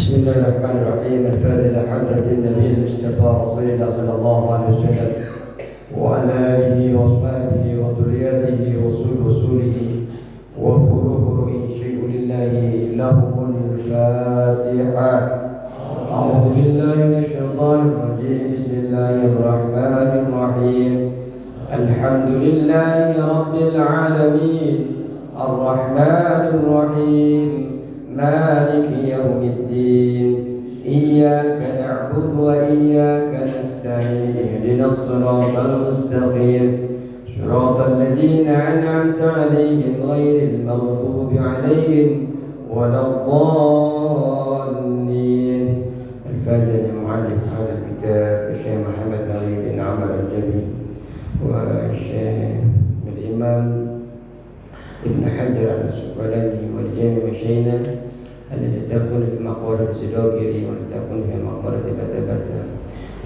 بسم الله الرحمن الرحيم. الفاتحة إلى حضرة النبي المصطفى رسول الله صلى الله عليه وسلم وعلى آله وأصحابه وذرياته وصوله وفروه شيء لله لهم الفاتحة. أعوذ بالله من الشيطان الرجيم. بسم الله الرحمن الرحيم. الحمد لله رب العالمين الرحمن الرحيم مالك يوم الدين إياك نعبد وإياك نستعين اهدنا الصراط المستقيم صراط الذين أنعمت عليهم غير المغضوب عليهم ولا الضالين. الفاتحة لمؤلف هذا الكتاب الشيخ محمد نبي بن عمر الجبي والشيخ الإمام ابن حجر العسقلاني والجامع مشينا التي تكون في مقولة سدوكري وتكون في مقولة بتبتا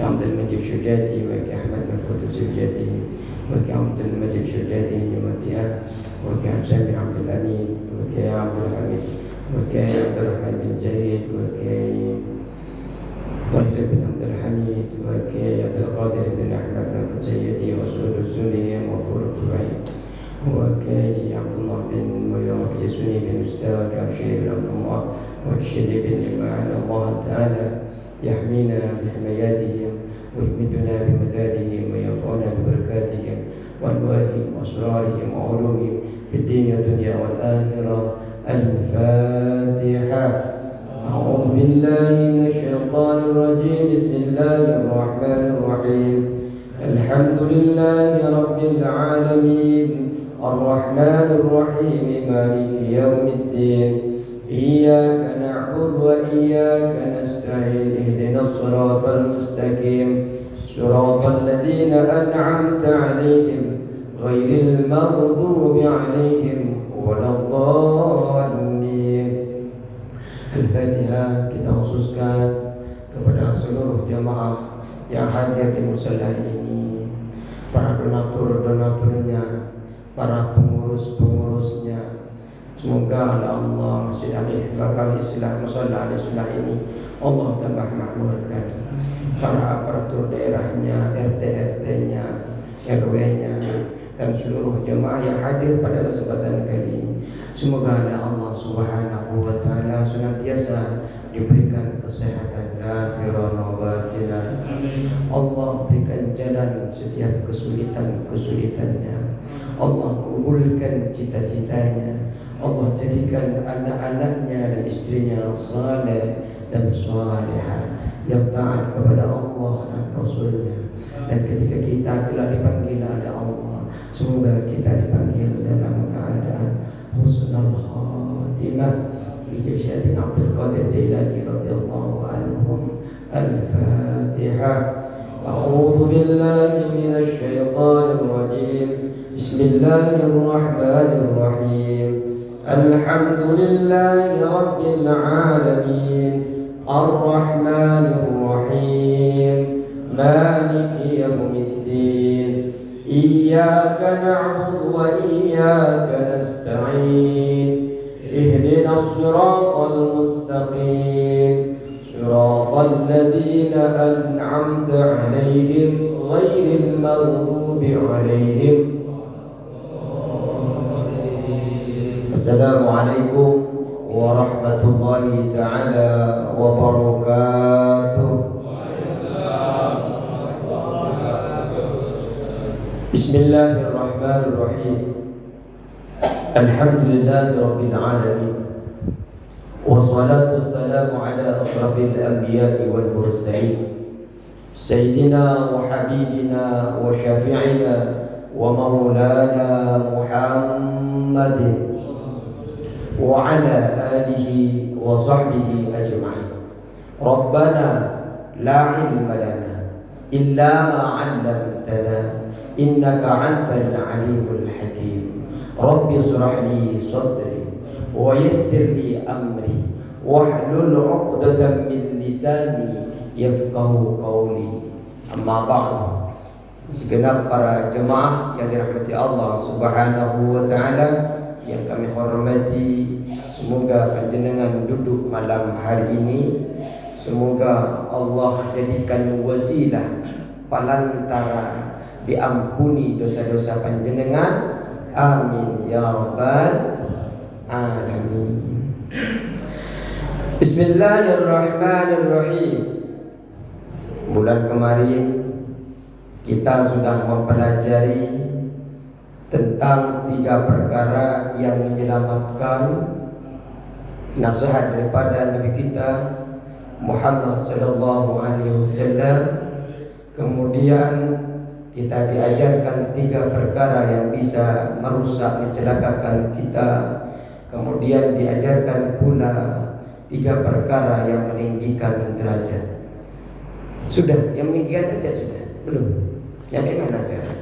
عبد المجيد شجاتي وكي أحمد منفوذ الزوجاتي وكي عبد المجيد شجاتي جمتيا وكي حسين بن عبد الأمين وكي عبد الحميد وكي عبد الرحمن بن زيد وكي طاهر بن عبد الحميد وكي عبد القادر بن أحمد بن سيدي وسود سنهم وفور فرعين وكي عبد الله بن وكي سني بن مستوى كأبشير بن عبد الله وكشيد بن إمام الله تعالى يحمينا بحماياتهم ويمدنا بمدادهم وينفعنا ببركاتهم وأنوارهم وأسرارهم وعلومهم في الدين والدنيا والآخرة. الفاتحة. أعوذ بالله من الشيطان الرجيم. بسم الله الرحمن الرحيم. الحمد لله رب العالمين الرحمن الرحيم مالك يوم الدين إياك نعبد وإياك نستعين اهدنا الصراط المستقيم صراط الذين أنعمت عليهم غير المغضوب عليهم ولا الضالين. Al-Fatihah kita khususkan kepada seluruh jamaah yang hadir di musala ini, para donatur-donaturnya, para pengurus-pengurusnya. Semoga Allah Masjid Al-Iqbal Islam musala Al-Islam ini Allah tambah makmurkan. Para aparatur daerahnya, RT-RT-nya, RW-nya, dan seluruh jemaah yang hadir pada kesempatan kali ini. Semoga Allah Subhanahu wa taala senantiasa diberikan kesehatan lahiran wa batinan. Allah berikan jalan setiap kesulitannya. Allah kabulkan cita-citanya. Allah jadikan anak-anaknya dan istrinya saleh dan salihah yang taat kepada Allah dan Rasulnya. Dan ketika kita kelak dipanggil oleh Allah, semoga kita dipanggil dalam keadaan husnul khatimah. Bijah Syekh Abdul Qadir Jailani radhiyallahu anhum. Al-Fatihah. A'udzu billahi minasy syaithanir rajim. Bismillahirrahmanirrahim. Alhamdulillahi rabbil alamin arrahmanir rahim maliki yaumiddin iyyaka na'budu wa iyyaka nasta'in ihdinas siratal mustaqim siratal ladzina an'amta 'alaihim ghairil maghdubi 'alaihim. Assalamualaikum warahmatullahi ta'ala wabarakatuh. Bismillahirrahmanirrahim. Alhamdulillahi rabbil alamin. Wassalatu wassalamu ala asrafil anbiya'i wal mursalin Sayyidina wa habibina wa syafi'ina wa maulana Muhammadin wa ala alihi wa sahbihi ajma'in. Rabbana la ilma lana illa ma 'allamtana innaka antal alimul hakim. Rabbi shrah li sadri wa yassir li amri wahlul 'uqdatam min lisani yafqahu qawli. Amma ba'du. Segenap para jemaah yang dirahmati Allah Subhanahu wa taala, yang kami hormati Semoga panjenengan duduk malam hari ini, semoga Allah jadikan wasilah pelantara diampuni dosa-dosa panjenengan. Amin ya rabbal alamin. Bismillahirrahmanirrahim. Bulan kemarin kita sudah mempelajari tentang 3 perkara yang menyelamatkan nasihat daripada Nabi kita Muhammad sallallahu alaihi wasallam. Kemudian kita diajarkan 3 perkara yang bisa merusak, mencelakakan kita. Kemudian diajarkan pula 3 perkara yang meninggikan derajat. Sudah, yang meninggikan derajat sudah? Belum? Sampai mana sekarang?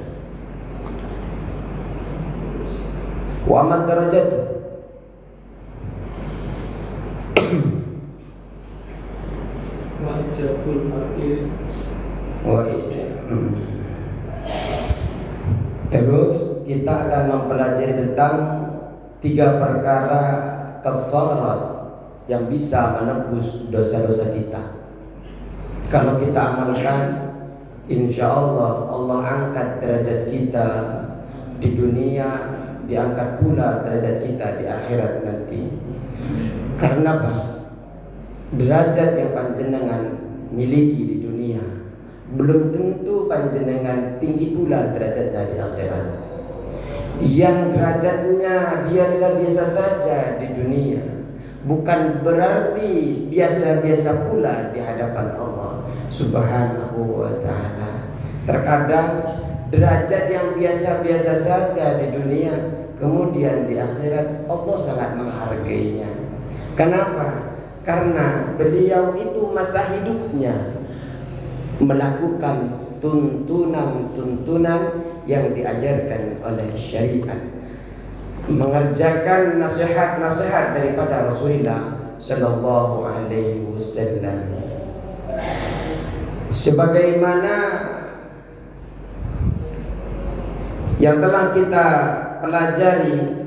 Wa amad derajat. Wajibul mar'i. Terus kita akan mempelajari tentang 3 perkara kafarat yang bisa menebus dosa-dosa kita. Kalau kita amalkan, insya Allah Allah angkat derajat kita di dunia, diangkat pula derajat kita di akhirat nanti. Karena apa? Derajat yang panjenengan miliki di dunia belum tentu panjenengan tinggi pula derajatnya di akhirat. Yang derajatnya biasa-biasa saja di dunia bukan berarti biasa-biasa pula di hadapan Allah Subhanahu wa ta'ala. Terkadang derajat yang biasa-biasa saja di dunia, kemudian di akhirat Allah sangat menghargainya. Kenapa? Karena beliau itu masa hidupnya melakukan tuntunan-tuntunan yang diajarkan oleh syariat, mengerjakan nasihat-nasihat daripada Rasulullah sallallahu alaihi wasallam. Sebagaimana yang telah kita pelajari,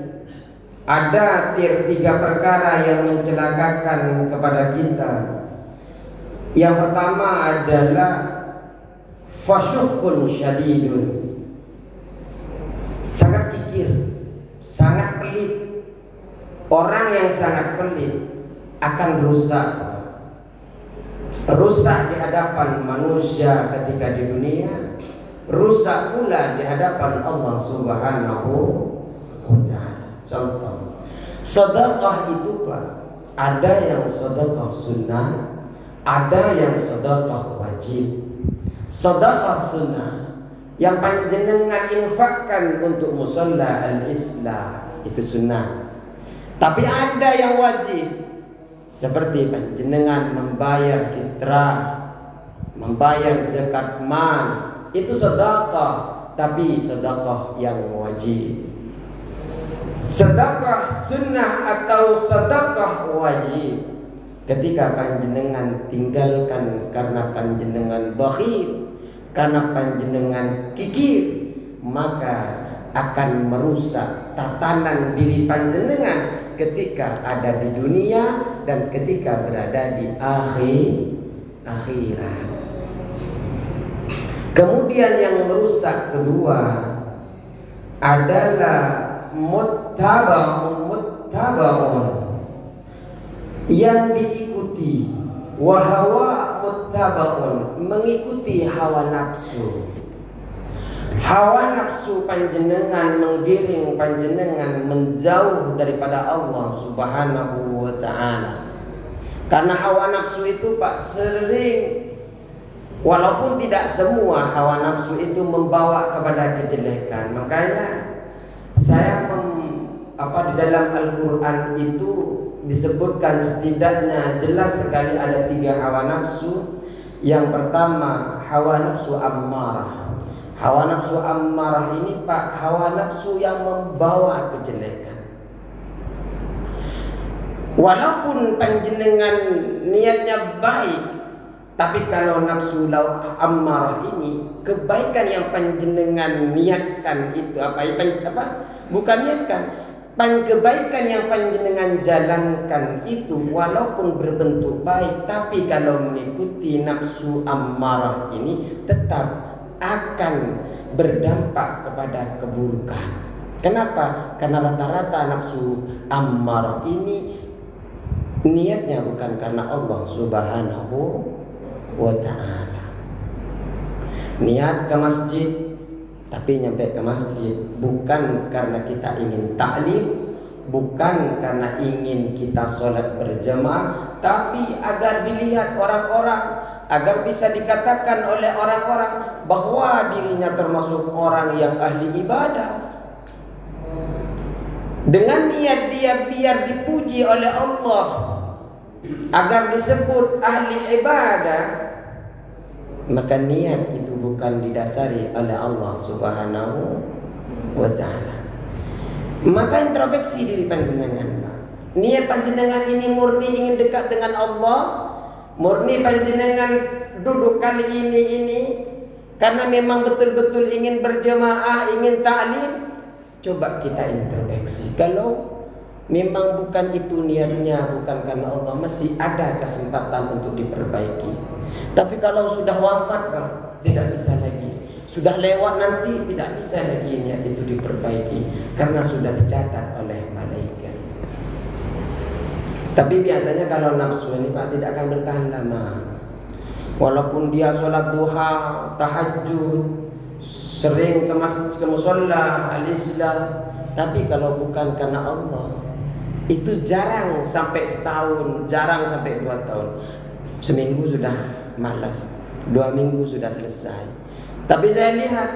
ada 3 perkara yang mencelakakan kepada kita. Yang pertama adalah fasyuhun syadidun, sangat kikir, sangat pelit. Orang yang sangat pelit akan rusak di hadapan manusia ketika di dunia, rusak pula di hadapan Allah Subhanahu wa ta'ala. Contoh, sedekah itu Pak, ada yang sedekah sunnah, ada yang sedekah wajib. Sedekah sunnah yang panjenengan infakkan untuk musalla al-islah, itu sunnah. Tapi ada yang wajib, seperti panjenengan membayar fitrah, membayar zakat mal, itu sedekah, tapi sedekah yang wajib. Sedekah sunnah atau sedekah wajib, ketika panjenengan tinggalkan karena panjenengan bakhil, karena panjenengan kikir, maka akan merusak tatanan diri panjenengan ketika ada di dunia dan ketika berada di akhirat. Kemudian yang merusak kedua adalah muttabaun, yang diikuti, wahawa muttabaun, mengikuti hawa nafsu. Hawa nafsu panjenengan menggiring panjenengan menjauh daripada Allah Subhanahu wa ta'ala. Karena hawa nafsu itu Pak sering, walaupun tidak semua hawa nafsu itu membawa kepada kejelekan. Makanya saya di dalam Al-Quran itu disebutkan setidaknya jelas sekali ada 3 hawa nafsu. Yang pertama hawa nafsu ammarah. Hawa nafsu ammarah ini Pak, hawa nafsu yang membawa kejelekan. Walaupun panjenengan niatnya baik, tapi kalau nafsu ammarah ini, kebaikan yang panjenengan niatkan itu bukan niatkan, kebaikan yang panjenengan jalankan itu walaupun berbentuk baik, tapi kalau mengikuti nafsu ammarah ini tetap akan berdampak kepada keburukan. Kenapa? Karena rata-rata nafsu ammarah ini niatnya bukan karena Allah Subhanahu wa ta'ala. Niat ke masjid, tapi nyampe ke masjid bukan karena kita ingin taklim, bukan karena ingin kita sholat berjamaah, tapi agar dilihat orang-orang, agar bisa dikatakan oleh orang-orang bahwa dirinya termasuk orang yang ahli ibadah. Dengan niat dia biar dipuji oleh Allah, agar disebut ahli ibadah, maka niat itu bukan didasari oleh Allah Subhanahu wa ta'ala. Maka introspeksi diri panjenengan. Niat panjenengan ini murni ingin dekat dengan Allah, murni panjenengan duduk kali ini karena memang betul-betul ingin berjamaah, ingin ta'lim. Coba kita introspeksi. Kalau memang bukan itu niatnya, bukan karena Allah, masih ada kesempatan untuk diperbaiki. Tapi kalau sudah wafat, Pak, tidak bisa lagi. Sudah lewat nanti tidak bisa lagi niat itu diperbaiki karena sudah dicatat oleh malaikat. Tapi biasanya kalau nafsu ini, Pak, tidak akan bertahan lama. Walaupun dia sholat duha, tahajud, sering ke masjid, ke musholla, al-islah, tapi kalau bukan karena Allah, itu jarang sampai setahun, jarang sampai 2 tahun. Seminggu sudah malas, 2 minggu sudah selesai. Tapi saya lihat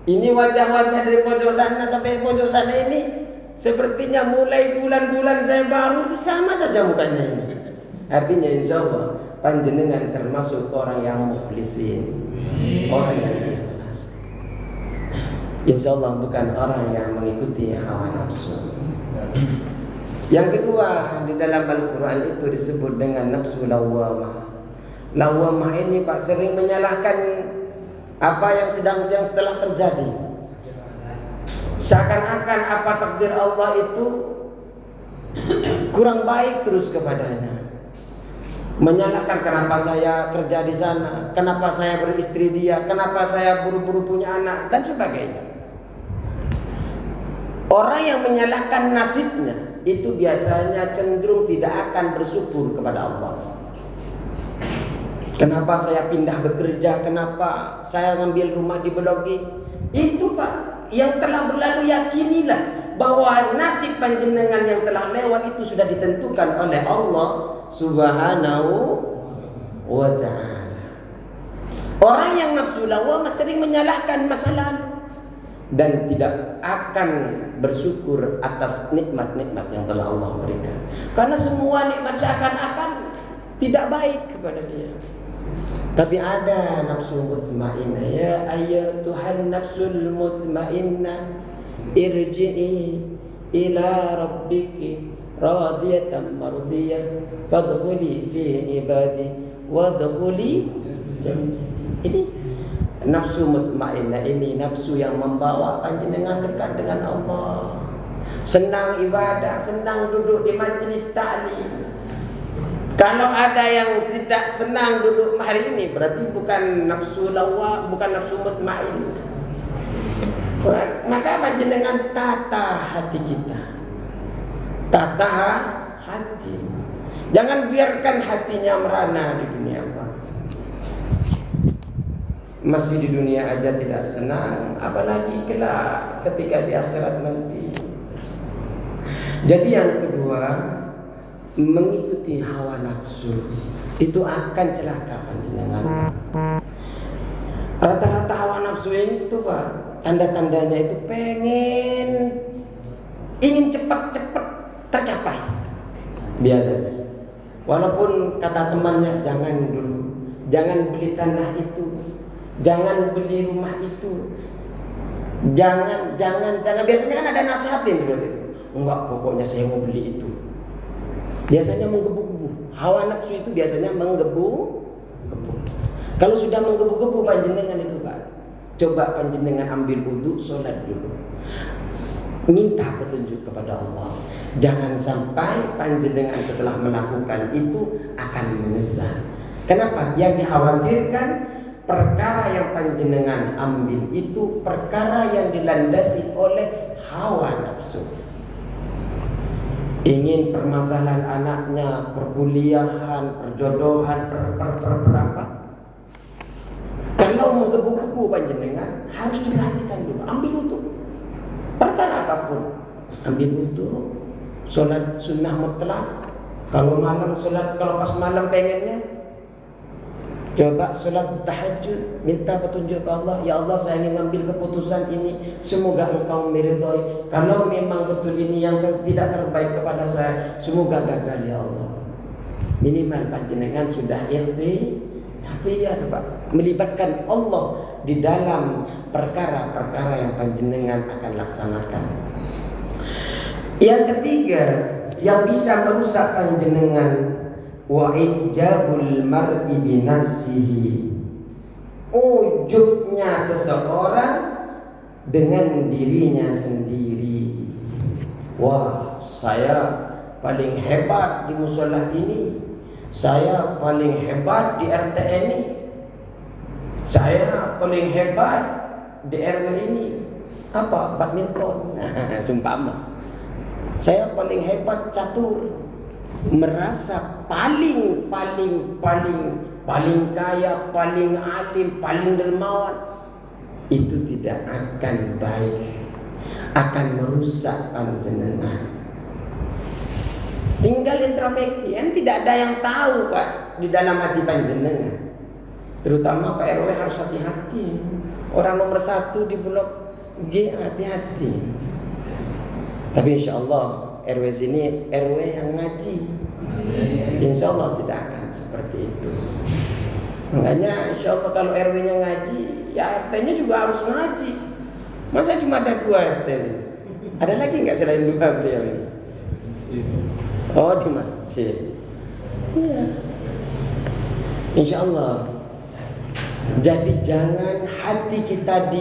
ini wajah-wajah dari pojok sana sampai pojok sana ini sepertinya mulai bulan-bulan saya baru itu sama saja mukanya ini. Artinya insya Allah panjenengan termasuk orang yang mukhlisin, orang yang ikhlas. Insya Allah bukan orang yang mengikuti hawa nafsu. Yang kedua, di dalam Al-Quran itu disebut dengan nafsu lawwamah. Lawwamah ini, Pak, sering menyalahkan apa yang setelah terjadi. Seakan-akan apa takdir Allah itu kurang baik terus kepadanya. Menyalahkan kenapa saya kerja di sana, kenapa saya beristri dia, kenapa saya buru-buru punya anak, dan sebagainya. Orang yang menyalahkan nasibnya itu biasanya cenderung tidak akan bersyukur kepada Allah. Kenapa saya pindah bekerja? Kenapa saya ngambil rumah di Blok G? Itu, Pak, yang telah berlalu yakinilah bahwa nasib panjenengan yang telah lewat itu sudah ditentukan oleh Allah Subhanahu wa ta'ala. Orang yang nafsu lawwamah sering menyalahkan masa lalu dan tidak akan bersyukur atas nikmat-nikmat yang telah Allah berikan. Karena semua nikmat seakan-akan tidak baik kepada dia. Tapi ada nafsu mutmainnah, ya ayyatuhan nafsul mutmainnah irji'i ila rabbiki radiyatan mardiyah fadkhuli fi ibadi wadkhuli jannati. Ini nafsu mutmainnah, ini nafsu yang membawa panjenengan dekat dengan Allah. Senang ibadah, senang duduk di majelis ta'lim. Kalau ada yang tidak senang duduk hari ini, berarti bukan nafsu lawwamah, bukan nafsu mutmainnah. Maka panjenengan tata hati kita. Tata hati. Jangan biarkan hatinya merana di dunia, Pak. Masih di dunia aja tidak senang, apalagi kelak ketika di akhirat nanti. Jadi yang kedua, mengikuti hawa nafsu itu akan celaka panjenengan. Rata-rata hawa nafsu itu, Pak, tanda-tandanya itu ingin cepat-cepat tercapai. Biasanya, walaupun kata temannya jangan dulu, jangan beli tanah itu, jangan beli rumah itu, jangan. Biasanya kan ada nasihatin seperti itu. Enggak, pokoknya saya mau beli itu. Biasanya menggebu-gebu. Hawa nafsu itu biasanya menggebu-gebu. Kalau sudah menggebu-gebu panjenengan itu, Pak, coba panjenengan ambil wudu, sholat dulu. minta petunjuk kepada Allah. Jangan sampai panjenengan setelah melakukan itu akan menyesal. Kenapa? Yang dikhawatirkan perkara yang panjenengan ambil itu perkara yang dilandasi oleh hawa nafsu. Ingin permasalahan anaknya, perkuliahan, perjodohan, apa? Kalau menggebu-gebu panjenengan harus diperhatikan dulu. Ambil wudu. Perkara apapun, ambil wudu. Sholat sunnah mutlak. Kalau pas malam pengennya, coba sholat tahajud, minta petunjuk ke Allah. Ya Allah, saya ingin ngambil keputusan ini, semoga Engkau meridhoi. Kalau memang betul ini yang tidak terbaik kepada saya, semoga gagal ya Allah. Minimal panjenengan sudah ikhtiar, Pak, melibatkan Allah di dalam perkara-perkara yang panjenengan akan laksanakan. Yang ketiga, yang bisa merusak panjenengan, wa ijabul mar'i bi nafsihi, ujubnya seseorang dengan dirinya sendiri. Wah, saya paling hebat di musola ini, saya paling hebat di RT ini, saya paling hebat di RW ini. Apa? Badminton. Sumpama. Saya paling hebat catur. Merasa paling kaya, paling alim, paling dermawan. Itu tidak akan baik, akan merusak panjenengan. Tinggal introspeksi, tidak ada yang tahu, Pak, di dalam hati panjenengan. Terutama Pak RW harus hati-hati. Orang nomor 1 di blok G, hati-hati. Tapi insya Allah RW sini RW yang ngaji. Insya Allah tidak akan seperti itu. Makanya insya Allah kalau RW-nya ngaji, ya RT-nya juga harus ngaji. Masa cuma ada 2 RT sini? Ada lagi nggak selain 2 beliau ini? Oh, di masjid. Iya. Insya Allah. Jadi jangan hati kita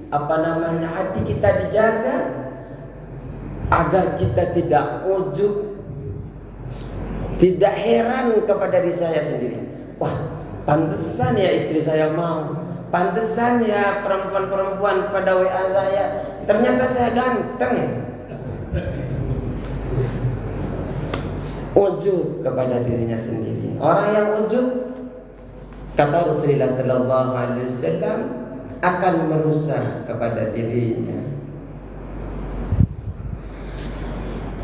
hati kita dijaga agar kita tidak ujub, tidak heran kepada diri saya sendiri. Wah, pantesan ya istri saya mau, pantesan ya perempuan-perempuan pada WA saya, ternyata saya ganteng ya. Ujub kepada dirinya sendiri. Orang yang ujub, kata Rasulullah sallallahu alaihi wasallam, akan merusak kepada dirinya.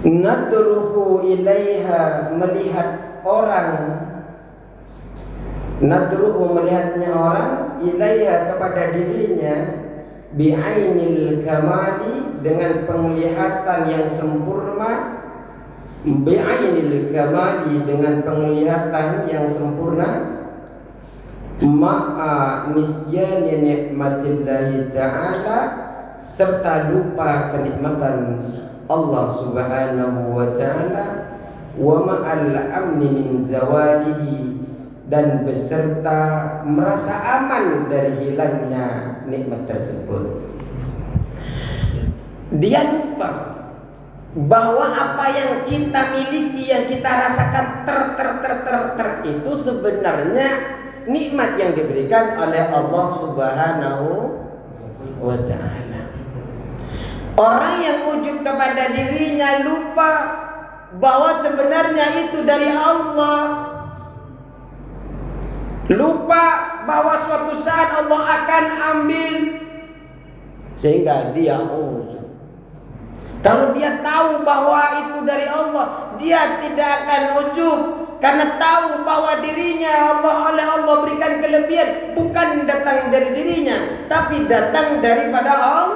Nadruhu ilaiha, melihatnya orang ilaiha kepada dirinya, bi'ainil kamali, dengan penglihatan yang sempurna, bi'ainil kamali, dengan penglihatan yang sempurna, ma'a nisyani nikmatillahi ta'ala, serta lupa kenikmatan Allah subhanahu wa ta'ala, wa ma'al amni min zawalihi, dan beserta merasa aman dari hilangnya nikmat tersebut. Dia lupa bahwa apa yang kita miliki, yang kita rasakan itu sebenarnya nikmat yang diberikan oleh Allah subhanahu wa ta'ala. Orang yang ujub kepada dirinya lupa bahwa sebenarnya itu dari Allah. Lupa bahwa suatu saat Allah akan ambil, sehingga dia ujub. Kalau dia tahu bahwa itu dari Allah, dia tidak akan ujub, karena tahu bahwa dirinya oleh Allah berikan kelebihan, bukan datang dari dirinya, tapi datang daripada Allah.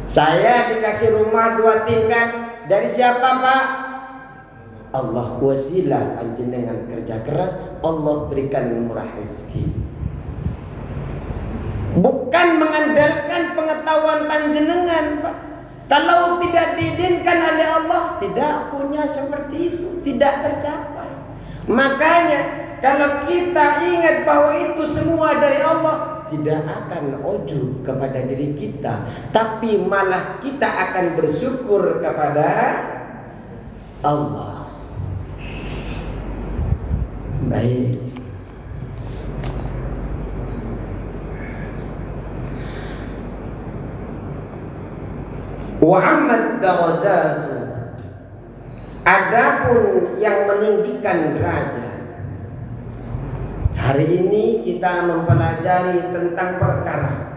Saya dikasih rumah 2 tingkat, dari siapa, Pak? Allah. Wasilah panjenengan kerja keras, Allah berikan murah rezeki. Bukan mengandalkan pengetahuan panjenengan, Pak. Kalau tidak diizinkan oleh Allah, tidak punya seperti itu, tidak tercapai. Makanya kalau kita ingat bahwa itu semua dari Allah, tidak akan ujub kepada diri kita, tapi malah kita akan bersyukur kepada Allah. Baik. Wa ammat darajatu, adapun yang meninggikan derajat. Hari ini kita mempelajari tentang perkara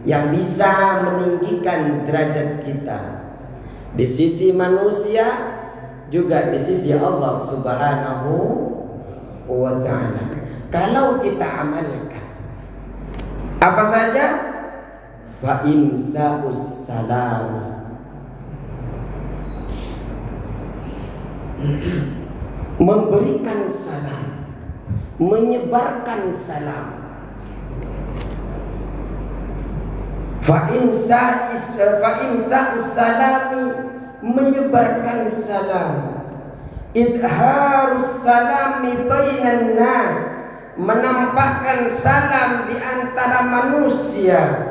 yang bisa meninggikan derajat kita di sisi manusia, juga di sisi Allah Subhanahu wa ta'ala, kalau kita amalkan. Apa saja? Fa imsa'us salam, memberikan salam, menyebarkan salam. Fa imsa'us salami, menyebarkan salam. Idharus salami bainan nas, menampakkan salam di antara manusia.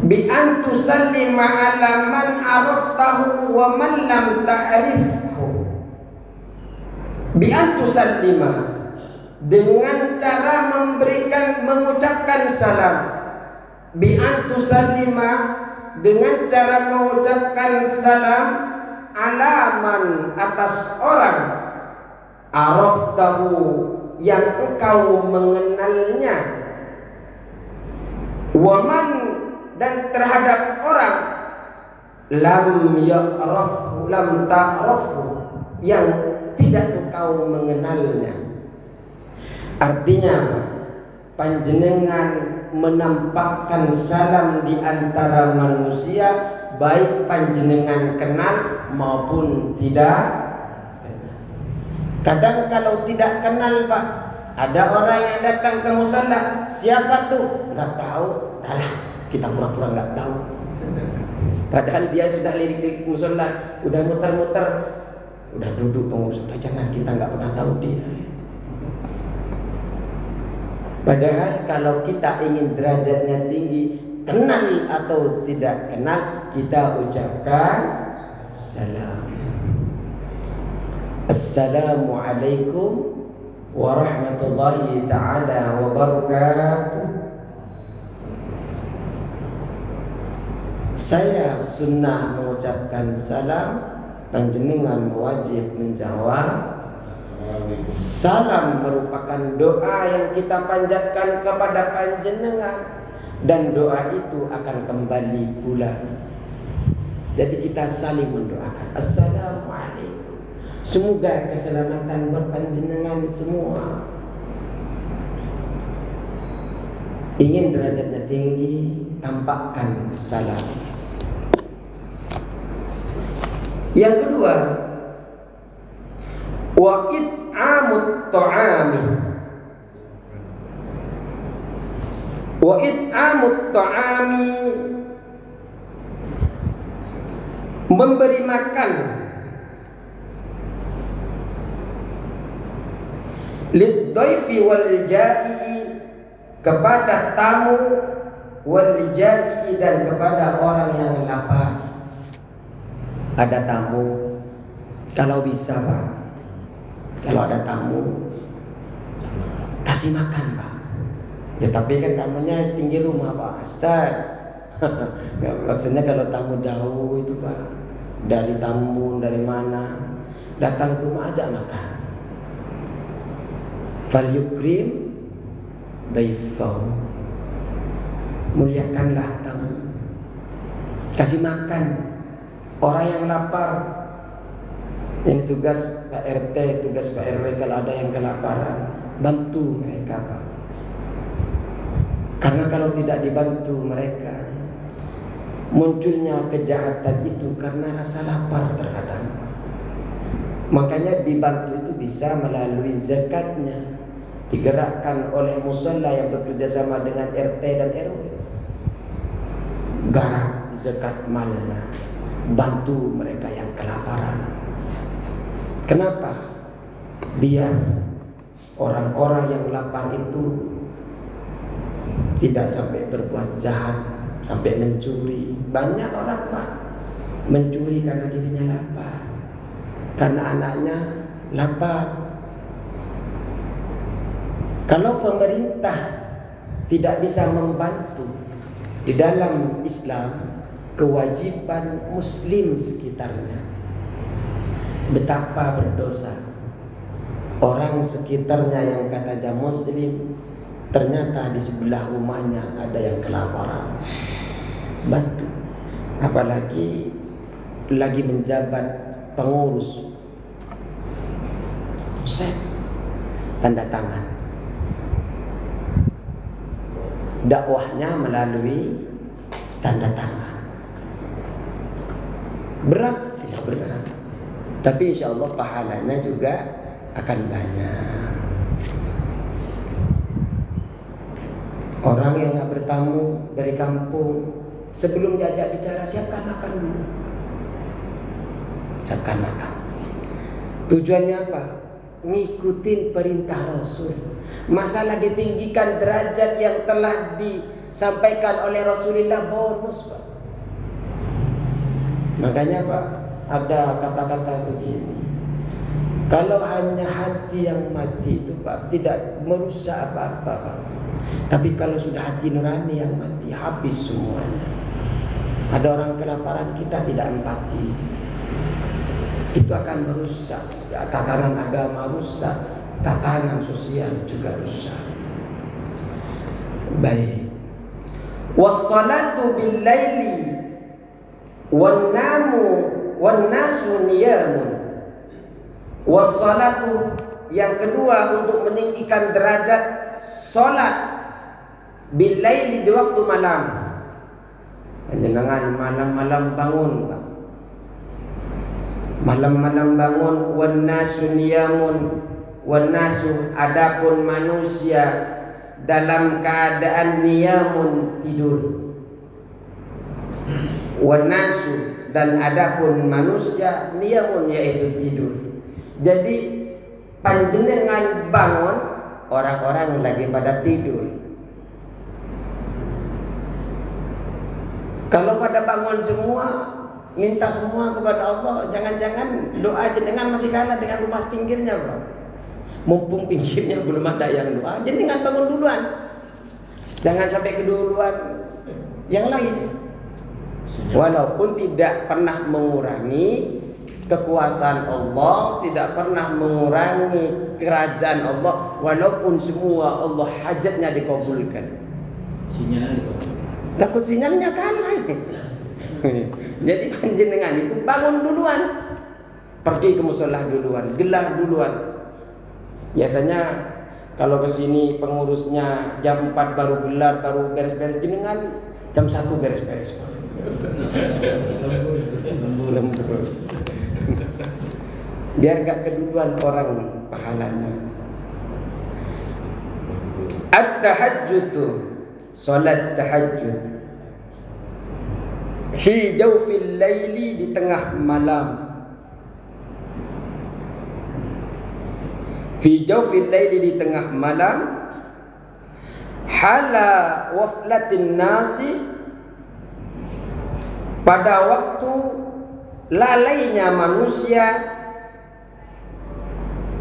Bi an tusallima ala man araftahu wa man lam ta'rifhu. Bi an tusallima, dengan cara mengucapkan salam. Bi an tusallima, dengan cara mengucapkan salam, alaman, atas orang, araftahu, yang engkau mengenalnya, waman, dan terhadap orang, lam ya'rafhu, lam ta'rafhu, yang tidak engkau mengenalnya. Artinya apa? Panjenengan menampakkan salam di antara manusia, baik panjenengan kenal maupun tidak kenal. Kadang kalau tidak kenal, Pak, ada orang yang datang ke musala, siapa tuh? Nggak tahu. Alah, kita pura-pura nggak tahu. Padahal dia sudah lirik-lirik musala, udah muter-muter, udah duduk pengurus. Jangan, kita nggak pernah tahu dia. Padahal kalau kita ingin derajatnya tinggi, kenal atau tidak kenal, kita ucapkan salam. Assalamualaikum warahmatullahi ta'ala wabarakatuh. Saya sunnah mengucapkan salam, panjenengan wajib menjawab. Salam merupakan doa yang kita panjatkan kepada panjenengan, dan doa itu akan kembali pula. Jadi kita saling mendoakan. Assalamualaikum, semoga keselamatan buat panjenengan semua. Ingin derajatnya tinggi, tampakkan salam. Yang kedua, wa it'amut ta'ami. Wa it'amut ta'ami, memberi makan. Lid-dhaifi wal ja'i, kepada tamu, wal ja'i, dan kepada orang yang lapar. Ada tamu, kalau bisa, Pak, kalau ada tamu, kasih makan, Pak. Ya tapi kan tamunya pinggir rumah, Pak Ustaz. Maksudnya kalau tamu jauh itu, Pak, dari Tambun, dari mana, datang ke rumah aja makan. Fal yukrim daifahu, muliakanlah tamu, kasih makan orang yang lapar. Ini tugas Pak RT, tugas Pak RW, kalau ada yang kelaparan, bantu mereka, Pak. Karena kalau tidak dibantu mereka, munculnya kejahatan itu karena rasa lapar terkadang. Makanya dibantu itu bisa melalui zakatnya, digerakkan oleh musalla yang bekerja sama dengan RT dan RW. Garap zakat malnya, bantu mereka yang kelaparan. Kenapa? Biar orang-orang yang lapar itu tidak sampai berbuat jahat, sampai mencuri. Banyak orang Pak mencuri karena dirinya lapar, karena anaknya lapar. Kalau pemerintah tidak bisa membantu, di dalam Islam kewajiban muslim sekitarnya. Betapa berdosa orang sekitarnya yang katanya muslim, ternyata di sebelah rumahnya ada yang kelaparan. Bantu. Apalagi lagi menjabat pengurus, tanda tangan. Dakwahnya melalui tanda tangan. Berat, tidak berat. Tapi insya Allah pahalanya juga akan banyak. Orang yang gak bertamu dari kampung, sebelum diajak bicara, siapkan makan dulu. Siapkan makan. Tujuannya apa? Ngikutin perintah Rasul. Masalah ditinggikan derajat yang telah disampaikan oleh Rasulullah, bonus Pak. Makanya Pak, ada kata-kata begini, kalau hanya hati yang mati itu Pak, tidak merusak apa-apa Pak. Tapi kalau sudah hati nurani yang mati, habis semuanya. Ada orang kelaparan, kita tidak empati, itu akan merusak tatanan agama, rusak tatanan sosial juga rusak. Baik. Wassalatu bil laili wan nasu niyamun. Wassalatu yang kedua untuk meninggikan derajat salat bil laili di waktu malam. Jangan malam-malam bangun Pak. Malam-malam bangun. Wan nasu niyamun. Wan nasu adapun manusia dalam keadaan niyamun, tidur. Wan nasu dan adapun manusia niyamun, yaitu tidur. Jadi panjenengan bangun, orang-orang lagi pada tidur. Kalau pada bangun semua, minta semua kepada Allah, jangan-jangan doa jenengan masih kalah dengan rumah pinggirnya Pak. Mumpung pinggirnya belum ada yang doa, jenengan bangun duluan. Jangan sampai keduluan yang lain. Walaupun tidak pernah mengurangi kekuasaan Allah, tidak pernah mengurangi kerajaan Allah, walaupun semua Allah hajatnya dikabulkan. Takut sinyalnya kalah. Jadi panjenengan itu bangun duluan, pergi ke mushola duluan, gelar duluan. Biasanya kalau ke sini pengurusnya jam 4 baru gelar, baru beres-beres, jenengan jam 1 beres-beres. Lembur. Biar gak keduluan orang pahalanya. At-tahajjudu, salat tahajud. Fi jawfil laili, di tengah malam. Fi jawfil laili, di tengah malam. Hala waflatin nasi, pada waktu lalainya manusia.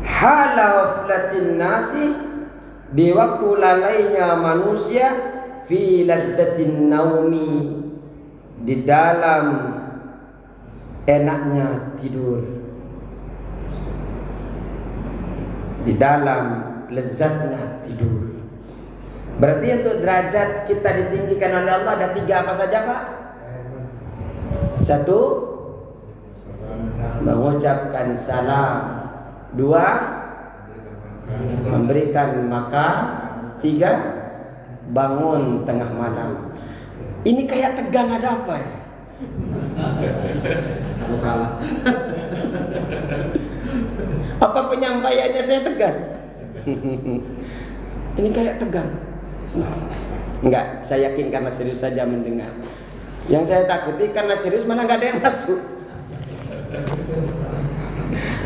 Hala waflatin nasi, di waktu lalainya manusia. Fi laddatin naumi, di dalam enaknya tidur, di dalam lezatnya tidur. Berarti untuk derajat kita ditinggikan oleh Allah ada 3 apa saja Pak? 1, mengucapkan salam. 2, memberikan makan. 3, bangun tengah malam. Ini kayak tegang, ada apa ya? Salah. Apa penyampaiannya saya tegang? Ini kayak tegang. Enggak, saya yakin karena serius saja mendengar. Yang saya takuti karena serius malah nggak ada yang masuk.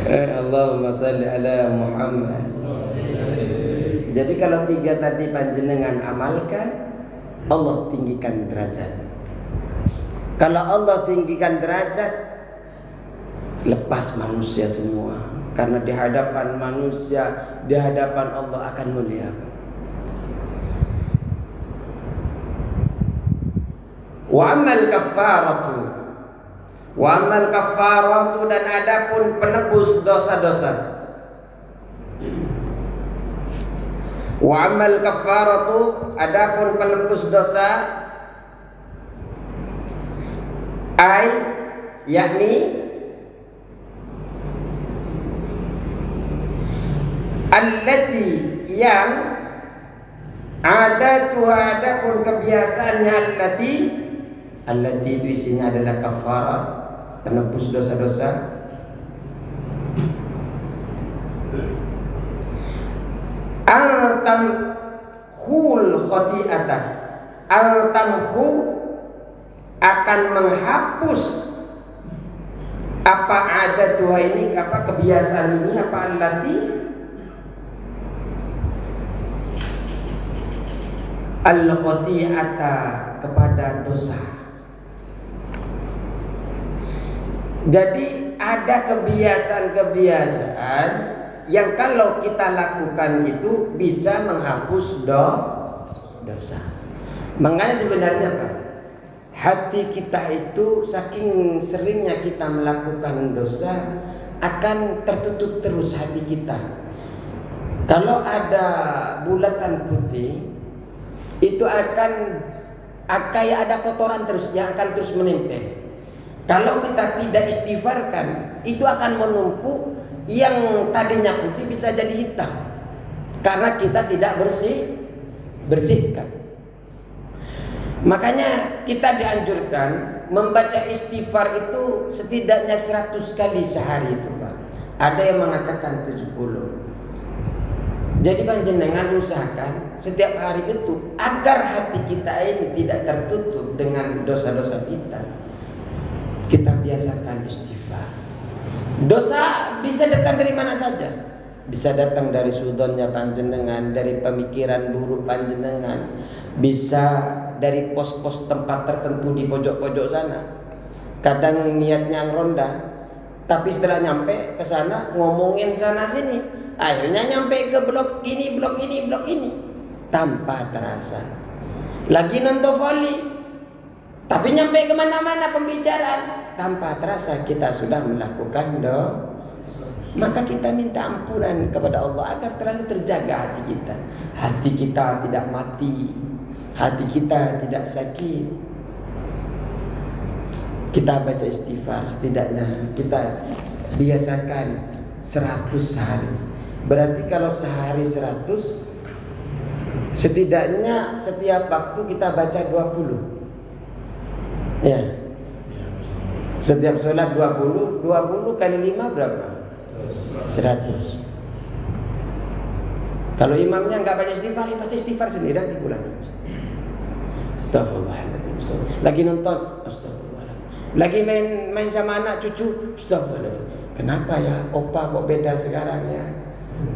Allahumma salli ala Muhammad. Jadi kalau 3 tadi panjenengan amalkan, Allah tinggikan derajat. Kalau Allah tinggikan derajat, lepas manusia semua. Karena di hadapan manusia, di hadapan Allah akan mulia. Wa amal kaffaratu dan adapun penebus dosa-dosa. Wa amal kaffaratu adapun penebus dosa, yakni allati yang adatuha adapun kebiasaannya allati itu isinya adalah kafarat, penebus dosa-dosa. Al-tamhul khati'atah, al-tamhu akan menghapus apa adatuha ini, apa kebiasaan ini, apa allati al-khati'ata kepada dosa. Jadi ada kebiasaan-kebiasaan yang kalau kita lakukan itu bisa menghapus dosa. Makanya sebenarnya Pak, hati kita itu saking seringnya kita melakukan dosa akan tertutup terus hati kita. Kalau ada bulatan putih itu akan kayak ada kotoran terus yang akan terus menempel. Kalau kita tidak istighfarkan, itu akan menumpuk, yang tadinya putih bisa jadi hitam karena kita tidak bersihkan. Makanya kita dianjurkan membaca istighfar itu setidaknya 100 kali sehari itu Pak. Ada yang mengatakan 70. Jadi panjenengan usahakan setiap hari itu agar hati kita ini tidak tertutup dengan dosa-dosa kita. Kita biasakan istighfar. Dosa bisa datang dari mana saja. Bisa datang dari sudonnya panjenengan, dari pemikiran buruk panjenengan, bisa dari pos-pos tempat tertentu di pojok-pojok sana. Kadang niatnya ronda, tapi setelah nyampe ke sana ngomongin sana sini, akhirnya nyampe ke blok ini, tanpa terasa. Lagi nonton voli, tapi nyampe kemana-mana pembicaraan, tanpa terasa kita sudah melakukan dosa. Maka kita minta ampunan kepada Allah agar terlalu terjaga hati kita. Hati kita tidak mati, hati kita tidak sakit. Kita baca istighfar setidaknya kita biasakan 100 hari. Berarti kalau sehari 100, setidaknya setiap waktu kita baca 20. Ya. Setiap sholat 20 kali 5 berapa? 100. Kalau imamnya enggak baca istighfar, ya baca istighfar sendiri nanti pulang. Astagfirullahaladzim. Lagi nonton, astagfirullahaladzim. Lagi main sama anak cucu, astagfirullahaladzim. Kenapa ya opa kok beda sekarang ya?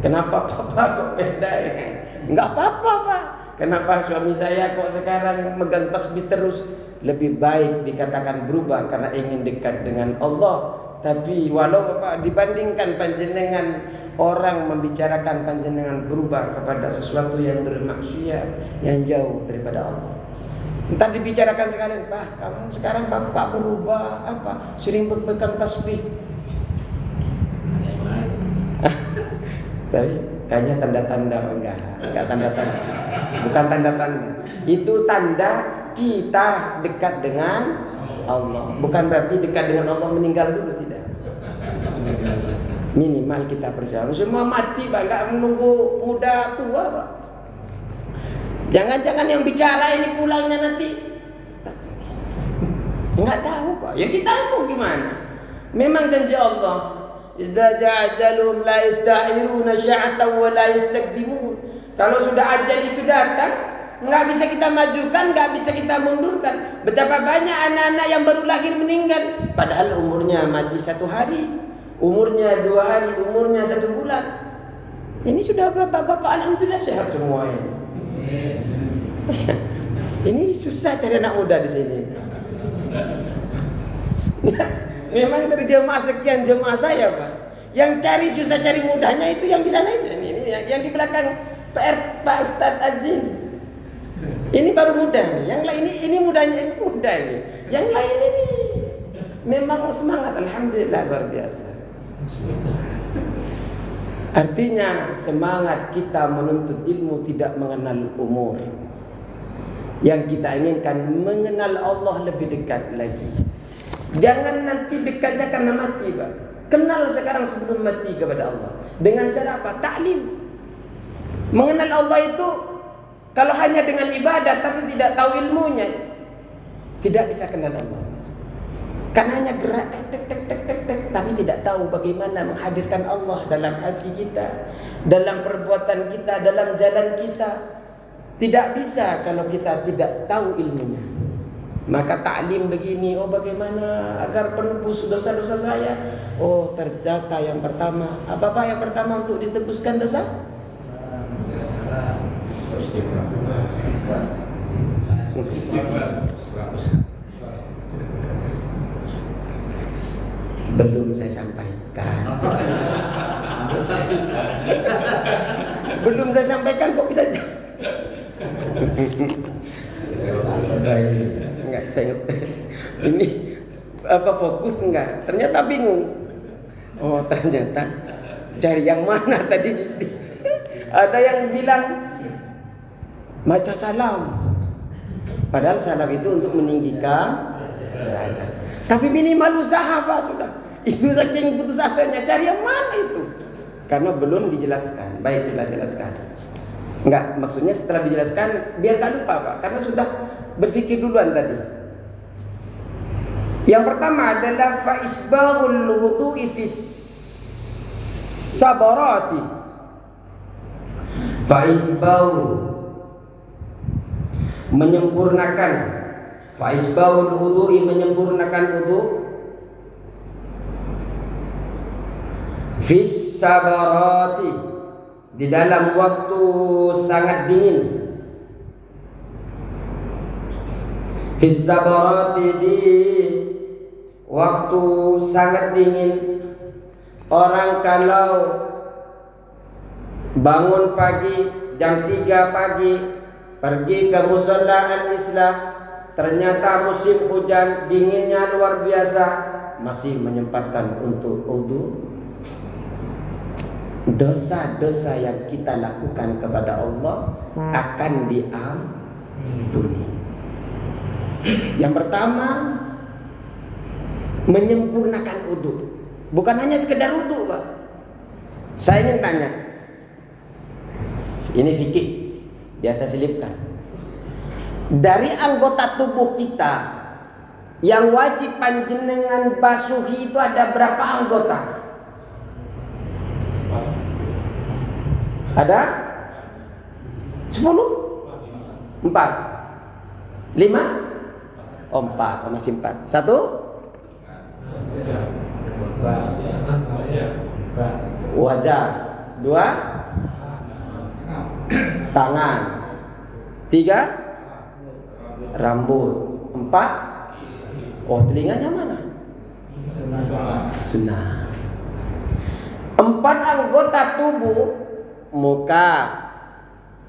Kenapa papa kok beda ya? Enggak apa-apa Pak. Kenapa suami saya kok sekarang megang tasbih terus? Lebih baik dikatakan berubah karena ingin dekat dengan Allah. Tapi walau Bapak dibandingkan panjenengan orang membicarakan panjenengan berubah kepada sesuatu yang bermaksiat, yang jauh daripada Allah. Entar dibicarakan sekalian, Pak, kamu sekarang Bapak berubah apa? Sering pegang tasbih. Tapi kayaknya tanda-tanda enggak tanda-tanda. Bukan tanda-tanda. Itu tanda kita dekat dengan Allah. Bukan berarti dekat dengan Allah meninggal dulu, tidak. Minimal kita persiapan. Semua mati Pak, enggak menunggu muda tua Pak. Jangan-jangan yang bicara ini pulangnya nanti enggak tahu Pak. Ya kita mau gimana? Memang janji Allah, idza ja'ajaluhum la yastakhiruna sya'atan wa la yastaqdimun. Kalau sudah ajal itu datang, nggak bisa kita majukan, nggak bisa kita mundurkan. Betapa banyak anak-anak yang baru lahir meninggal, padahal umurnya masih 1 hari, umurnya 2 hari, umurnya 1 bulan. Ini sudah bapak-bapak alhamdulillah sehat semua ini. Ini susah cari anak muda di sini. Memang dari jemaah sekian jemaah saya, Pak, yang cari susah cari mudahnya itu yang di sana itu. Ini yang di belakang Pak Ustadz Haji ini. Ini baru mudah nih. Yang lain ini mudahnya, ini mudah nih. Yang lain ini memang semangat, alhamdulillah luar biasa. Artinya semangat kita menuntut ilmu tidak mengenal umur. Yang kita inginkan mengenal Allah lebih dekat lagi. Jangan nanti dekatnya karena mati, Pak. Kenal sekarang sebelum mati kepada Allah. Dengan cara apa? Ta'lim. Mengenal Allah itu kalau hanya dengan ibadah tapi tidak tahu ilmunya, tidak bisa kenal Allah. Karena hanya gerak tek, tapi tidak tahu bagaimana menghadirkan Allah dalam hati kita, dalam perbuatan kita, dalam jalan kita. Tidak bisa kalau kita tidak tahu ilmunya. Maka taklim begini, oh bagaimana agar penebus dosa-dosa saya? Oh ternyata yang pertama, apa yang pertama untuk ditebuskan dosa? Belum saya sampaikan. Belum saya sampaikan kok bisa baik. Enggak, saya ngetes. Ini apa fokus enggak? Ternyata bingung. Oh, ternyata dari yang mana tadi? Ada yang bilang baca salam. Padahal salam itu untuk meninggikan derajat. Tapi minimal usaha, Pak, sudah. Itu saking putus asanya, cari yang mana itu? Karena belum dijelaskan. Baik, kita jelaskan. Enggak, maksudnya setelah dijelaskan biar enggak lupa, Pak, karena sudah berpikir duluan tadi. Yang pertama adalah faisbahul wudu'i fis sabarati. Faisbahu menyempurnakan, faisbahul wudu'i menyempurnakan wudu fis sabarati di dalam waktu sangat dingin. Fis sabarati di waktu sangat dingin. Orang kalau bangun pagi jam 3 pagi pergi ke musalla al-islah, ternyata musim hujan, dinginnya luar biasa, masih menyempatkan untuk wudu, dosa-dosa yang kita lakukan kepada Allah akan diampuni. Yang pertama, menyempurnakan wudu. Bukan hanya sekedar wudu, Pak. Saya ingin tanya. Ini fikih, biasa selipkan. Dari anggota tubuh kita yang wajib panjenengan basuhi itu ada berapa anggota? Ada 10? 4? 5? Oh 4, masih 4. 1? Wajah. 2? Tangan. 3? Rambut. 4? Oh telinganya mana? Sunnah. 4 anggota tubuh, muka,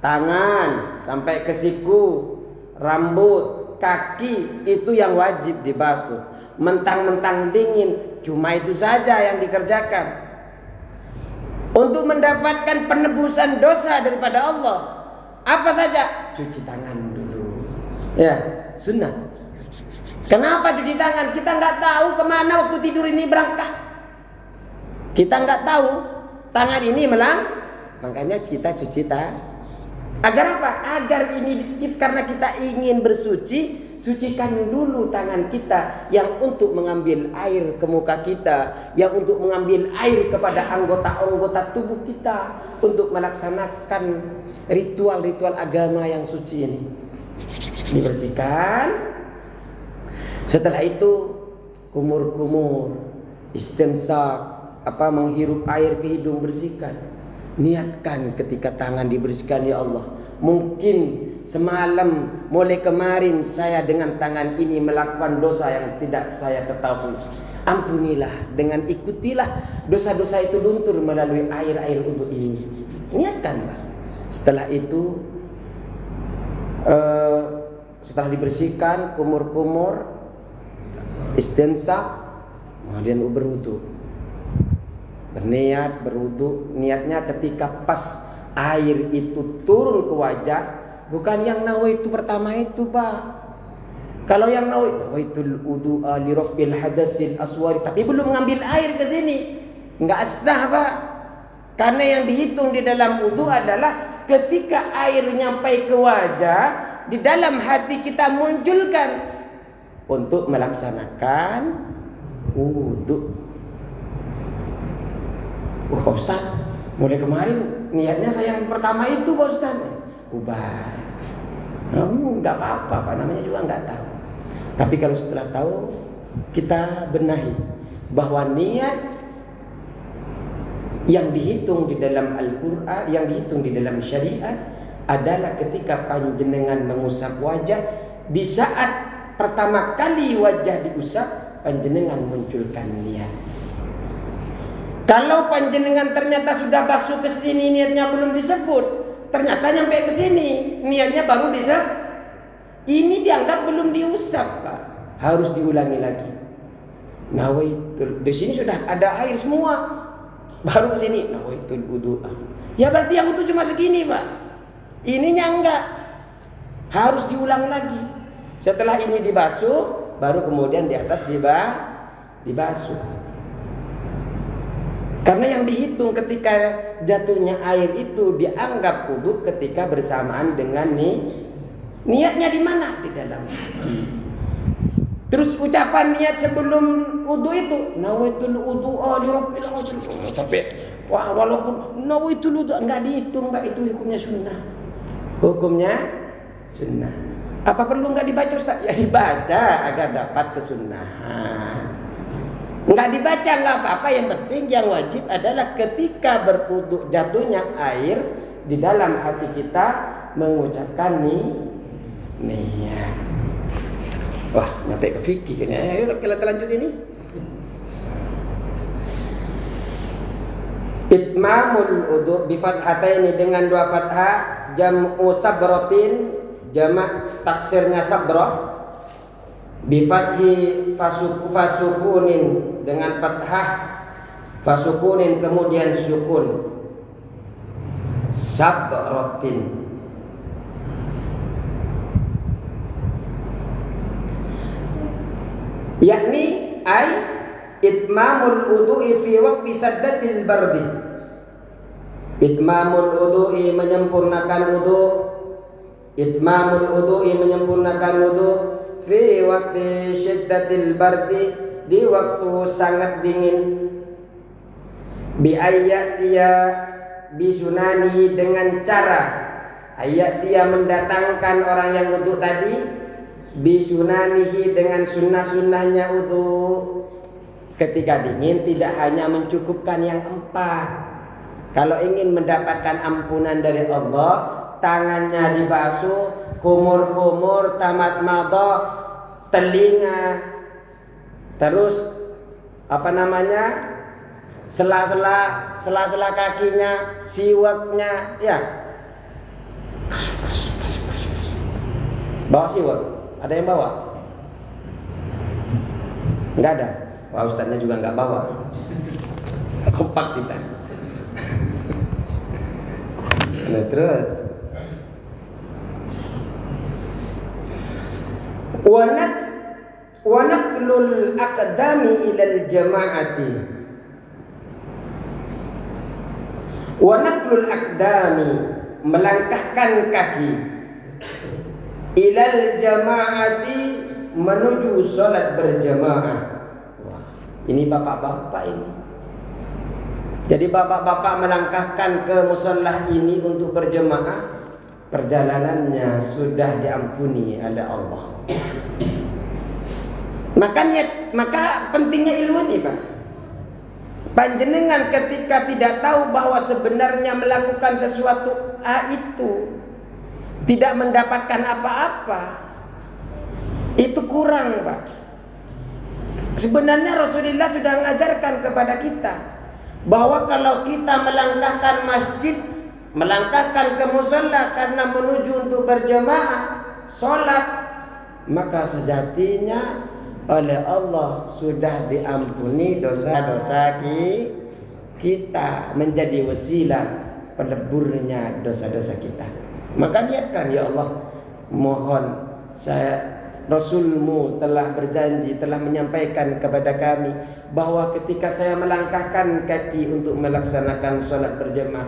tangan, sampai ke siku, rambut, kaki, itu yang wajib dibasuh. Mentang-mentang dingin, cuma itu saja yang dikerjakan. Untuk mendapatkan penebusan dosa daripada Allah, apa saja? Cuci tangan dulu. Ya, sunnah. Kenapa cuci tangan? Kita nggak tahu kemana waktu tidur ini berangkat. Kita nggak tahu tangan ini makanya kita cuci tangan. Agar apa? Agar ini karena kita ingin bersuci, sucikan dulu tangan kita yang untuk mengambil air ke muka kita, yang untuk mengambil air kepada anggota-anggota tubuh kita untuk melaksanakan ritual-ritual agama yang suci ini. Dibersihkan. Setelah itu kumur-kumur, istinsak, menghirup air ke hidung, bersihkan. Niatkan ketika tangan dibersihkan, ya Allah, mungkin semalam mulai kemarin saya dengan tangan ini melakukan dosa yang tidak saya ketahui. Ampunilah, dengan ikutilah dosa-dosa itu luntur melalui air-air wudu ini. Niatkan, Pak. Setelah itu setelah dibersihkan kumur-kumur, istinsaq, kemudian berwudu. Berniat berwudu, niatnya ketika pas air itu turun ke wajah, bukan yang nawaitu pertama itu, Pak. Kalau yang nawaitul wudu'a li raf'il hadasil aswari, tapi belum ngambil air ke sini, enggak sah, Pak. Karena yang dihitung di dalam wudu adalah ketika air nyampai ke wajah, di dalam hati kita munculkan untuk melaksanakan wudu. Pak Ustaz, mulai kemarin niatnya saya yang pertama itu, Pak Ustaz. Ubah. Enggak apa-apa, Pak, namanya juga enggak tahu. Tapi kalau setelah tahu, kita benahi bahwa niat yang dihitung di dalam Al-Quran, yang dihitung di dalam syariat adalah ketika panjenengan mengusap wajah, di saat pertama kali wajah diusap, panjenengan munculkan niat. Kalau panjenengan ternyata sudah basuh ke sini, niatnya belum disebut, ternyata nyampe ke sini, niatnya baru disebut, ini dianggap belum diusap, Pak. Harus diulangi lagi. Nawaitul, di sini sudah ada air semua, baru ke sini nawaitul wudu'a. Ya berarti yang wudu cuma segini, Pak. Ininya enggak. Harus diulang lagi. Setelah ini dibasuh, baru kemudian di atas dibasuh. Karena yang dihitung ketika jatuhnya air itu dianggap wudu ketika bersamaan dengan niatnya di mana? Di dalam hati. Terus ucapan niat sebelum wudu itu, nawaitul wudu'a li rabbil alamin. Sampai walaupun nawaitul wudu' enggak dihitung, Mbak, itu hukumnya sunnah. Hukumnya sunnah. Apa perlu enggak dibaca, Ustaz? Ya dibaca agar dapat kesunnahan. Enggak dibaca enggak apa-apa, yang penting yang wajib adalah ketika berwudu jatuhnya air di dalam hati kita mengucapkan niat. Wah, nyampe ke fikih kan. Ayo kita lanjut ini. Itmamul wudu bi fathataini, dengan dua fathah, jam'u sabratin, jamak taksirnya sabrah, bi fathi fasukunin, dengan fathah fasukunin kemudian sukun, sabratin. Yakni ay itmamul wudu'i fi waqti saddatil bardi. Itmamul wudu'i menyempurnakan wudu. Itmamul wudu'i menyempurnakan wudu fi waqti syiddatil bardi, di waktu sangat dingin. Bi ayyatiya bi sunani, dengan cara ayyatiya mendatangkan orang yang wudu tadi, bisunanihi dengan sunnah-sunnahnya wudu. Ketika dingin tidak hanya mencukupkan yang 4. Kalau ingin mendapatkan ampunan dari Allah, tangannya dibasuh, kumur-kumur, tamat madha, telinga, terus sela-sela kakinya, siwaknya, ya. Bawa siwak. Ada yang bawa? Enggak ada. Wah, ustaznya juga enggak bawa. Kompak kita. Nah, terus wa naqlul aqdami ilal jama'ati. Wa naqlul aqdami, melangkahkan kaki, ilal jama'ati, menuju salat berjamaah. Wah, ini bapak-bapak ini. Jadi bapak-bapak melangkahkan ke musalla ini untuk berjamaah, perjalanannya sudah diampuni oleh Allah. Maka pentingnya ilmu ini, Pak. Panjenengan ketika tidak tahu bahwa sebenarnya melakukan sesuatu itu tidak mendapatkan apa-apa, itu kurang, Pak. Sebenarnya Rasulullah sudah mengajarkan kepada kita bahwa kalau kita melangkahkan masjid, melangkahkan ke musholla karena menuju untuk berjamaah sholat, maka sejatinya oleh Allah sudah diampuni dosa-dosa kita, menjadi wasilah peleburnya dosa-dosa kita. Maka niatkan, ya Allah, mohon Rasulmu telah berjanji, telah menyampaikan kepada kami bahwa ketika saya melangkahkan kaki untuk melaksanakan sholat berjamaah,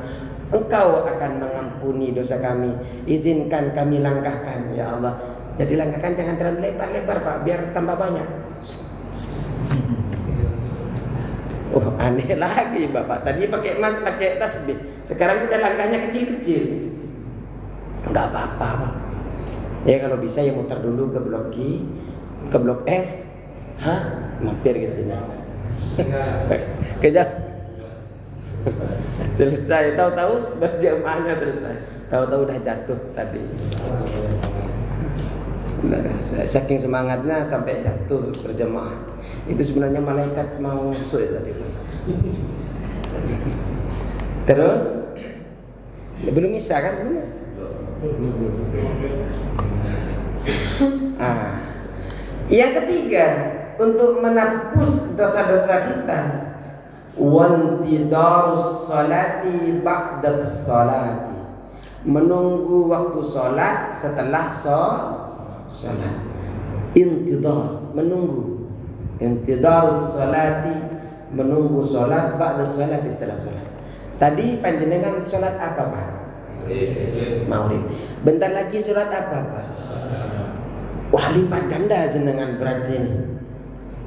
Engkau akan mengampuni dosa kami. Izinkan kami langkahkan, ya Allah. Jadi langkahkan jangan terlalu lebar-lebar, Pak, biar tambah banyak. Oh, aneh lagi Bapak. Tadi pakai emas, pakai tasbih. Sekarang udah langkahnya kecil-kecil. Enggak apa-apa, Pak. Ya kalau bisa ya muter dulu ke blok G, ke blok F. Mampir ke sini. Kejap. Selesai, tahu-tahu berjamaahnya selesai. Tahu-tahu udah jatuh tadi. Benar, saking semangatnya sampai jatuh berjamaah. Itu sebenarnya malaikat mau masuk tadi. Terus belum bisa kan? Yang ketiga, untuk menebus dosa-dosa kita, wantidarus salati ba'das salati, menunggu waktu salat setelah salat. Intidar, menunggu. Intidarus salati, menunggu salat ba'das salati, setelah salat. Tadi panjenengan salat apa, Pak? Maghrib. Bentar lagi salat apa, Pak? Wah, lipat ganda jenengan berarti ini.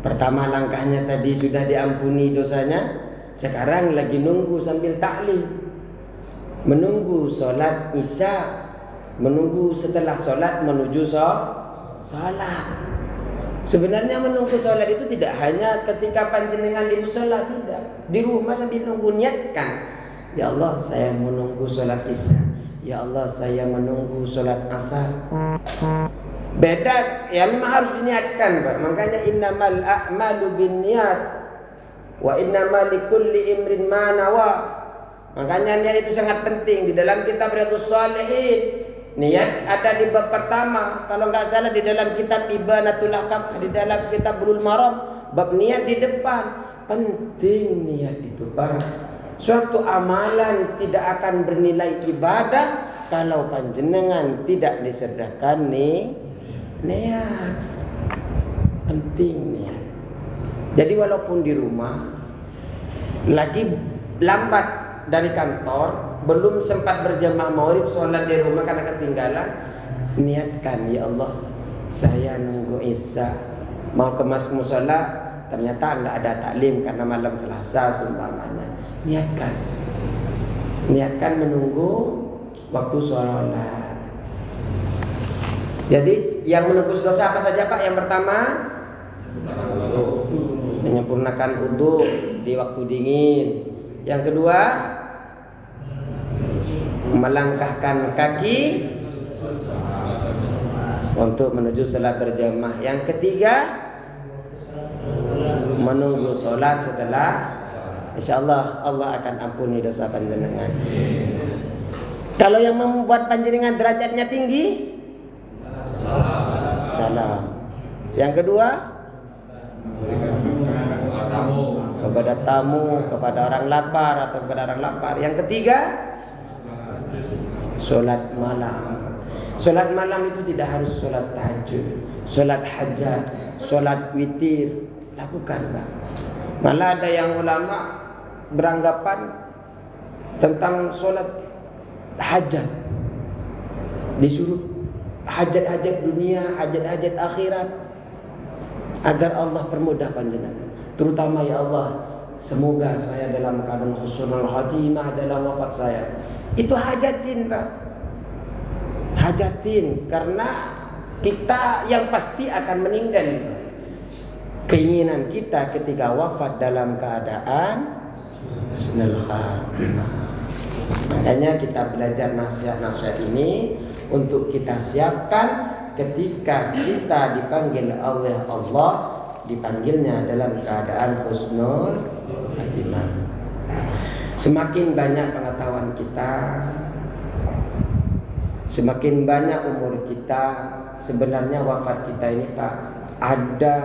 Pertama langkahnya tadi sudah diampuni dosanya, sekarang lagi nunggu sambil taklim. Menunggu sholat isya, menunggu setelah sholat menuju sholat. Sebenarnya menunggu sholat itu tidak hanya ketika panjenengan di mushola, tidak. Di rumah sambil nunggu, niatkan. Ya Allah, saya menunggu sholat isya. Ya Allah, saya menunggu sholat asar. Beda, ya memang harus diniatkan, Pak. Makanya innamal a'malu binniyat wa innamal likulli imrin ma nawa. Makanya niat itu sangat penting. Di dalam kitab Riyadhus Shalihin, niat ada di bab pertama. Kalau enggak salah di dalam kitab Ibanatul Ahkam, di dalam kitab Bulughul Maram, bab niat di depan. Penting niat itu, Pak. Suatu amalan tidak akan bernilai ibadah kalau panjenengan tidak disertakan niat. Penting niat. Jadi walaupun di rumah lagi lambat dari kantor, belum sempat berjamaah maghrib, sholat di rumah karena ketinggalan, niatkan, ya Allah, saya nunggu isya, mau ke mushola, ternyata nggak ada taklim karena malam Selasa seumpamanya. Niatkan menunggu waktu sholat. Jadi yang menebus dosa apa saja, Pak? Yang pertama, menyempurnakan wudu di waktu dingin. Yang kedua, melangkahkan kaki untuk menuju salat berjamaah. Yang ketiga, menunggu salat setelah. Insyaallah Allah akan ampuni dosa panjenengan. Kalau yang membuat panjenengan derajatnya tinggi, salam. Yang kedua, kepada tamu, kepada orang lapar atau kepada orang lapar. Yang ketiga, sholat malam. Sholat malam itu tidak harus sholat tahajud, sholat hajat, sholat witir, lakukan, Pak. Malah ada yang ulama beranggapan tentang sholat hajat, disuruh hajat-hajat dunia, hajat-hajat akhirat, agar Allah permudah panjenengan. Terutama, ya Allah, semoga saya dalam keadaan husnul khatimah dalam wafat saya. Itu hajatin, Pak. Hajatin, karena kita yang pasti akan meninggal. Keinginan kita ketika wafat dalam keadaan husnul khatimah. Makanya kita belajar nasihat-nasihat ini untuk kita siapkan ketika kita dipanggil oleh Allah, dipanggilnya dalam keadaan husnul khatimah. Semakin banyak pengetahuan kita, semakin banyak umur kita, sebenarnya wafat kita ini Pak, ada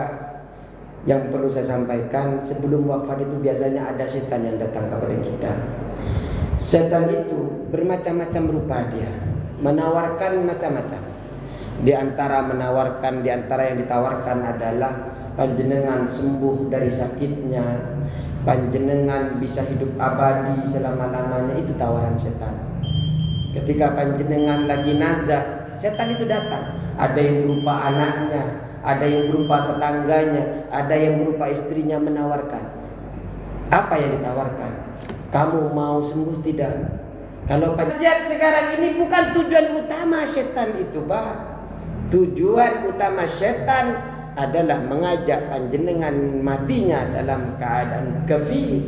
yang perlu saya sampaikan. Sebelum wafat itu biasanya ada setan yang datang kepada kita. Setan itu bermacam-macam rupa, dia menawarkan macam-macam. Di antara yang ditawarkan adalah panjenengan sembuh dari sakitnya, panjenengan bisa hidup abadi selama-lamanya. Itu tawaran setan. Ketika panjenengan lagi nazar, setan itu datang. Ada yang berupa anaknya, ada yang berupa tetangganya, ada yang berupa istrinya menawarkan. Apa yang ditawarkan? Kamu mau sembuh tidak? Kalau panjenengan sekarang ini bukan tujuan utama setan itu, Pak. Tujuan utama setan adalah mengajak panjenengan matinya dalam keadaan kafir,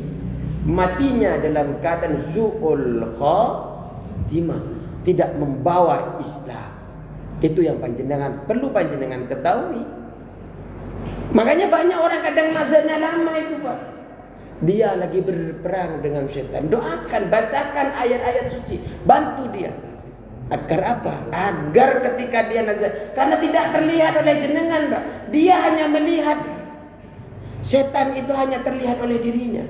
matinya dalam keadaan su'ul khatimah, tidak membawa Islam. Itu yang perlu panjenengan ketahui. Makanya banyak orang kadang mazhabnya lama itu, Pak. Dia lagi berperang dengan setan. Doakan, bacakan ayat-ayat suci, bantu dia. Agar apa? Agar ketika dia nazar, karena tidak terlihat oleh jenengan, Pak. Dia hanya melihat. Setan itu hanya terlihat oleh dirinya.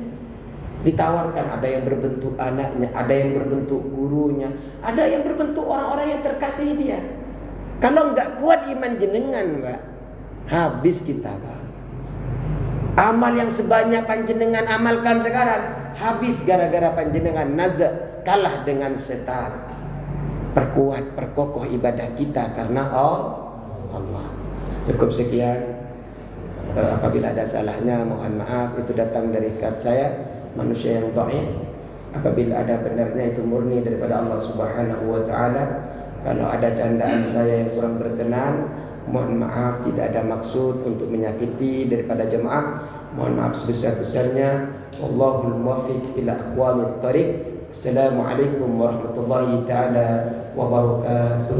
Ditawarkan, ada yang berbentuk anaknya, ada yang berbentuk gurunya, ada yang berbentuk orang-orang yang terkasih dia. Kalau enggak kuat iman jenengan, Pak, habis kita, Pak. Amal yang sebanyak panjenengan amalkan sekarang, habis gara-gara panjenengan nazar kalah dengan setan. Perkuat, perkokoh ibadah kita karena Allah. Cukup sekian. Apabila ada salahnya mohon maaf, itu datang dari kat saya, manusia yang dhaif. Apabila ada benarnya itu murni daripada Allah Subhanahu wa taala. Kalau ada candaan saya yang kurang berkenan, mohon maaf, tidak ada maksud untuk menyakiti daripada jemaah. Mohon maaf sebesar-besarnya. Wallahul muwaffiq ila aqwamit thariq. Assalamualaikum warahmatullahi taala wabarakatuh.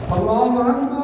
Allahu Akbar.